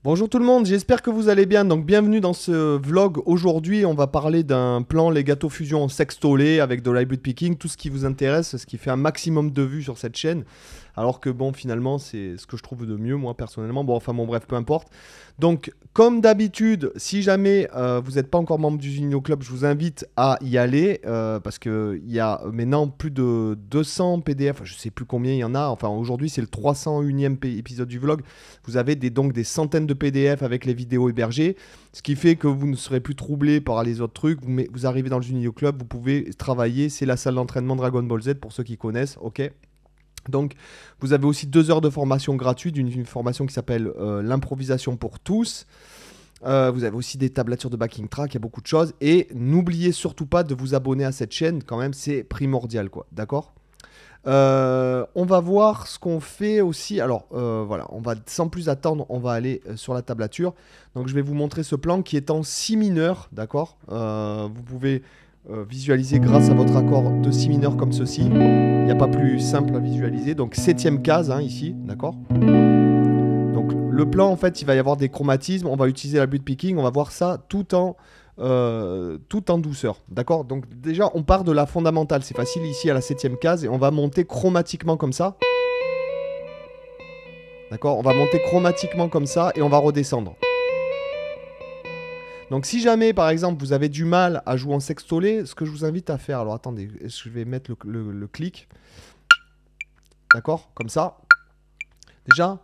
Bonjour tout le monde, j'espère que vous allez bien. Donc bienvenue dans ce vlog. Aujourd'hui, on va parler d'un plan Legato Fusion sextolé avec de l'hybrid picking, tout ce qui vous intéresse, ce qui fait un maximum de vues sur cette chaîne. Alors que bon, finalement, c'est ce que je trouve de mieux, moi personnellement. Bon, enfin bon, bref, peu importe. Donc, comme d'habitude, si jamais vous n'êtes pas encore membre du Zunino Club, je vous invite à y aller parce qu'il y a maintenant plus de 200 PDF, je ne sais plus combien il y en a. Enfin, aujourd'hui, c'est le 301e épisode du vlog. Vous avez donc des centaines de PDF avec les vidéos hébergées, ce qui fait que vous ne serez plus troublé par les autres trucs. Vous arrivez dans le Zunino Club, vous pouvez travailler. C'est la salle d'entraînement Dragon Ball Z pour ceux qui connaissent, ok. Donc, vous avez aussi 2 heures de formation gratuite, une formation qui s'appelle l'improvisation pour tous. Vous avez aussi des tablatures de backing track, il y a beaucoup de choses. Et n'oubliez surtout pas de vous abonner à cette chaîne, quand même, c'est primordial, quoi. D'accord ? On va voir ce qu'on fait aussi. Alors, voilà, on va sans plus attendre, on va aller sur la tablature. Donc, je vais vous montrer ce plan qui est en si mineur, d'accord ? Vous pouvez visualiser grâce à votre accord de si mineur comme ceci. Il n'y a pas plus simple à visualiser. Donc 7e case hein, ici, d'accord. Donc le plan en fait il va y avoir des chromatismes. On va utiliser la butte picking. On va voir ça tout en douceur, d'accord. Donc déjà on part de la fondamentale. C'est facile ici à la 7e case et on va monter chromatiquement comme ça. D'accord. On va monter chromatiquement comme ça et on va redescendre. Donc si jamais par exemple vous avez du mal à jouer en sextolé, ce que je vous invite à faire, alors attendez, je vais mettre le clic, d'accord, comme ça, déjà.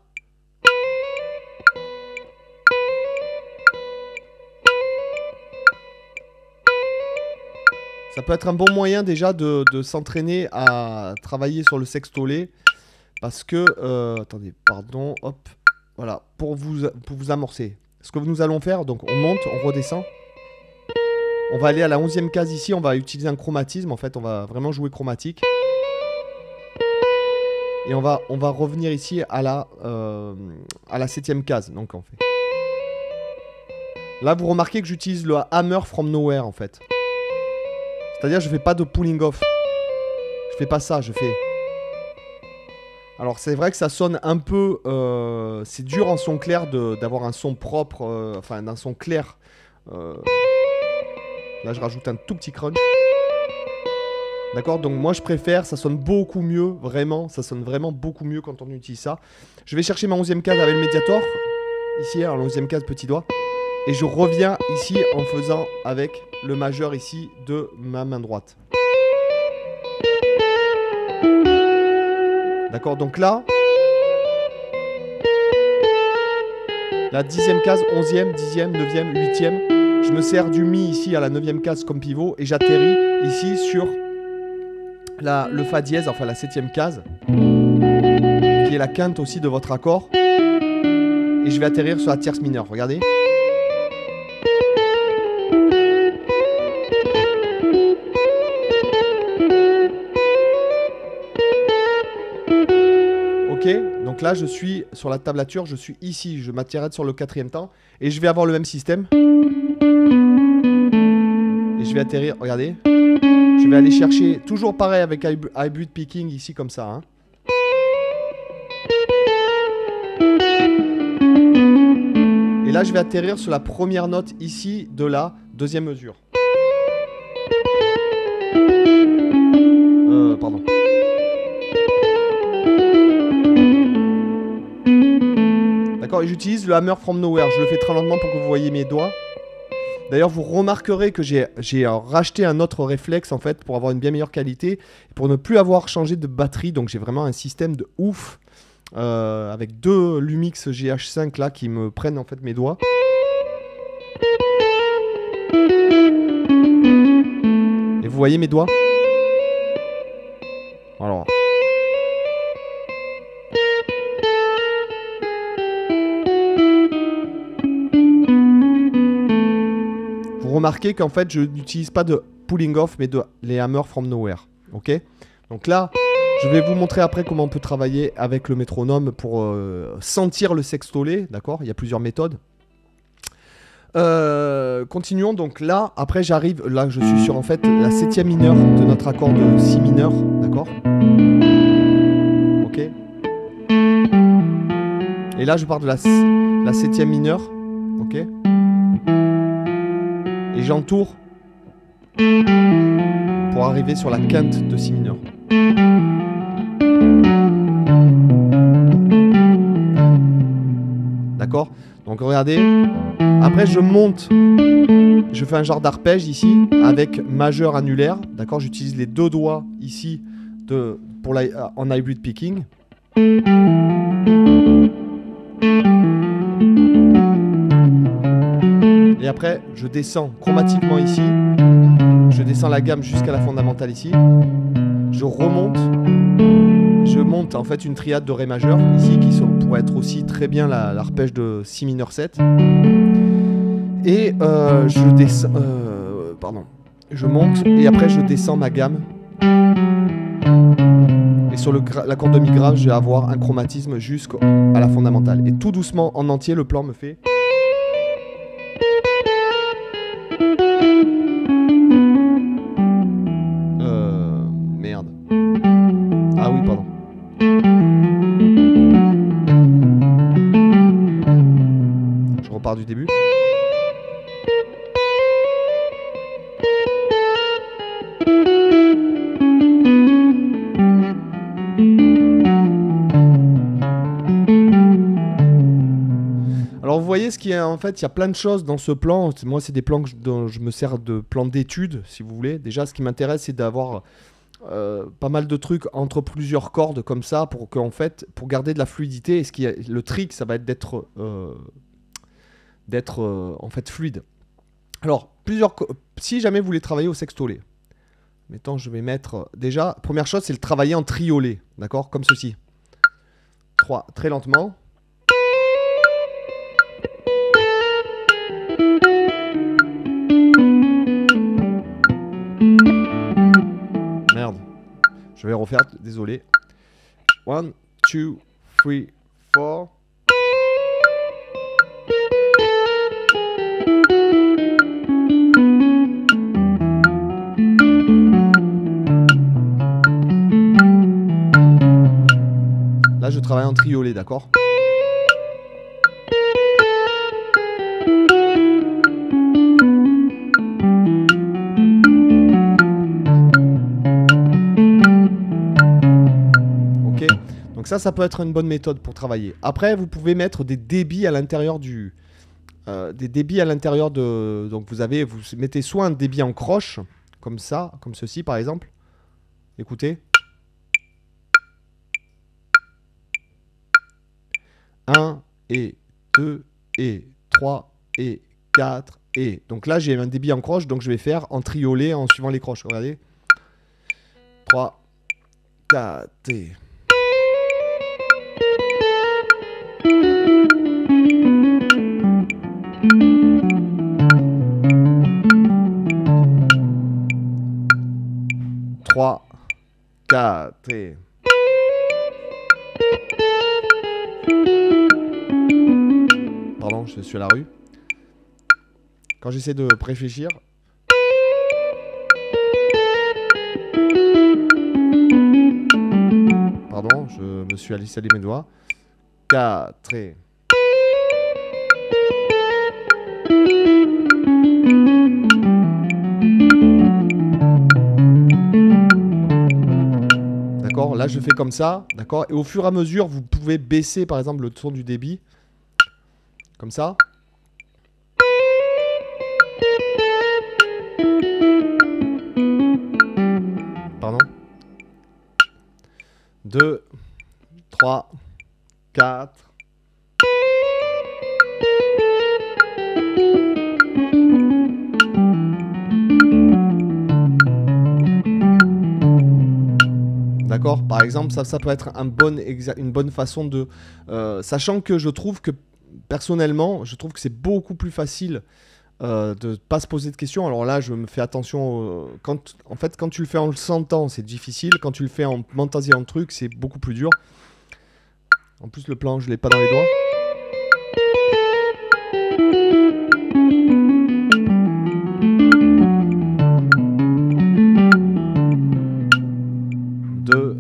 Ça peut être un bon moyen déjà de s'entraîner à travailler sur le sextolé, parce que, attendez, pardon, hop, voilà, pour vous amorcer. Ce que nous allons faire, donc on monte, on redescend. On va aller à la 11e case ici, on va utiliser un chromatisme, en fait, on va vraiment jouer chromatique. Et on va revenir ici à la 7e case, donc on fait. Là, vous remarquez que j'utilise le hammer from nowhere, en fait. C'est-à-dire, je fais pas de pulling off. Je fais pas ça, je fais... Alors c'est vrai que ça sonne un peu, c'est dur en son clair d'avoir un son propre, enfin un son clair. Là je rajoute un tout petit crunch. D'accord, donc moi je préfère, ça sonne beaucoup mieux, vraiment, ça sonne vraiment beaucoup mieux quand on utilise ça. Je vais chercher ma 11e case avec le médiator, ici, alors la 11e case petit doigt. Et je reviens ici en faisant avec le majeur ici de ma main droite. D'accord, donc là, la 10e case, 11e, 10e, 9e, 8e, je me sers du mi ici à la 9e case comme pivot et j'atterris ici sur le fa dièse, enfin la 7e case, qui est la quinte aussi de votre accord. Et je vais atterrir sur la tierce mineure, regardez. Donc là je suis sur la tablature, je suis ici, je m'atterre sur le 4e temps et je vais avoir le même système. Et je vais atterrir, regardez. Je vais aller chercher, toujours pareil avec hybrid picking ici comme ça. Hein. Et là je vais atterrir sur la première note ici de la 2e mesure. Pardon. D'accord, et j'utilise le hammer from nowhere. Je le fais très lentement pour que vous voyez mes doigts. D'ailleurs, vous remarquerez que j'ai racheté un autre réflexe en fait pour avoir une bien meilleure qualité, pour ne plus avoir changé de batterie. Donc j'ai vraiment un système de ouf avec 2 Lumix GH5 là qui me prennent en fait mes doigts. Et vous voyez mes doigts? Alors. Remarquez qu'en fait je n'utilise pas de pulling off mais les hammers from nowhere, ok. Donc là je vais vous montrer après comment on peut travailler avec le métronome pour sentir le sextolé, d'accord. Il y a plusieurs méthodes. Continuons. Donc là après j'arrive, là je suis sur en fait la 7e mineure de notre accord de si mineur, d'accord, ok. Et là je pars de la la septième mineure, ok, et j'entoure pour arriver sur la quinte de si mineur. D'accord? Donc regardez, après je monte, je fais un genre d'arpège ici avec majeur annulaire, d'accord? J'utilise les deux doigts ici en hybrid picking. Et après, je descends chromatiquement ici, je descends la gamme jusqu'à la fondamentale ici, je remonte, je monte en fait une triade de Ré majeur ici qui pourrait être aussi très bien l'arpège de Si mineur 7. Et je descends, je monte et après je descends ma gamme. Et sur l'accord de mi grave, je vais avoir un chromatisme jusqu'à la fondamentale. Et tout doucement en entier, le plan me fait. Merde. Ah oui, pardon. Je repars du début. Alors vous voyez ce qui est, en fait, il y a plein de choses dans ce plan. Moi, c'est des plans dont je me sers de plan d'étude, si vous voulez. Déjà, ce qui m'intéresse, c'est d'avoir pas mal de trucs entre plusieurs cordes comme ça pour garder de la fluidité. Et le trick, ça va être d'être en fait fluide. Alors, si jamais vous voulez travailler au sextolé, mettons, je vais mettre déjà, première chose, c'est le travailler en triolet, d'accord, comme ceci. 3, très lentement. Merde. Je vais refaire, désolé. 1, 2, 3, 4. Là, je travaille en triolet, d'accord? Donc ça peut être une bonne méthode pour travailler. Après, vous pouvez mettre des débits à l'intérieur du... Donc vous mettez soit un débit en croche, comme ça, comme ceci par exemple. Écoutez. 1 et 2 et 3 et 4 et... Donc là, j'ai un débit en croche, donc je vais faire en triolet en suivant les croches. Regardez. 3, 4 et... Trois, 4 et... Pardon, je suis à la rue. Quand j'essaie de réfléchir... Pardon, je me suis allé mes doigts. 4 et... D'accord, là je fais comme ça, d'accord. Et au fur et à mesure, vous pouvez baisser par exemple le ton du débit. Comme ça. Pardon. 2, 3, 4. D'accord? Par exemple, ça peut être une bonne façon de... sachant que je trouve que, personnellement, je trouve que c'est beaucoup plus facile de ne pas se poser de questions. Alors là, je me fais attention... en fait, quand tu le fais en le sentant, c'est difficile. Quand tu le fais en mentalisant le truc, c'est beaucoup plus dur. En plus, le plan, je ne l'ai pas dans les doigts. Deux,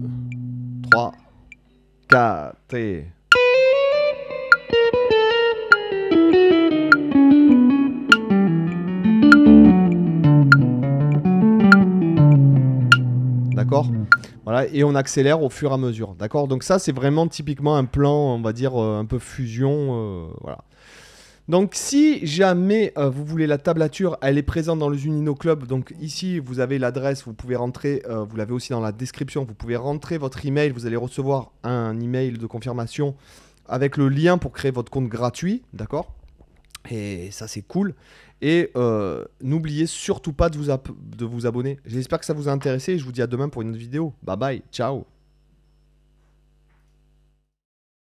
3, 4 et... et on accélère au fur et à mesure. D'accord? Donc ça, c'est vraiment typiquement un plan, on va dire, un peu fusion. Voilà. Donc si jamais vous voulez la tablature, elle est présente dans le Zunino Club. Donc ici, vous avez l'adresse, vous pouvez rentrer, vous l'avez aussi dans la description, vous pouvez rentrer votre email, vous allez recevoir un email de confirmation avec le lien pour créer votre compte gratuit, d'accord? Et ça, c'est cool. Et n'oubliez surtout pas de vous abonner. J'espère que ça vous a intéressé et je vous dis à demain pour une autre vidéo. Bye bye, ciao.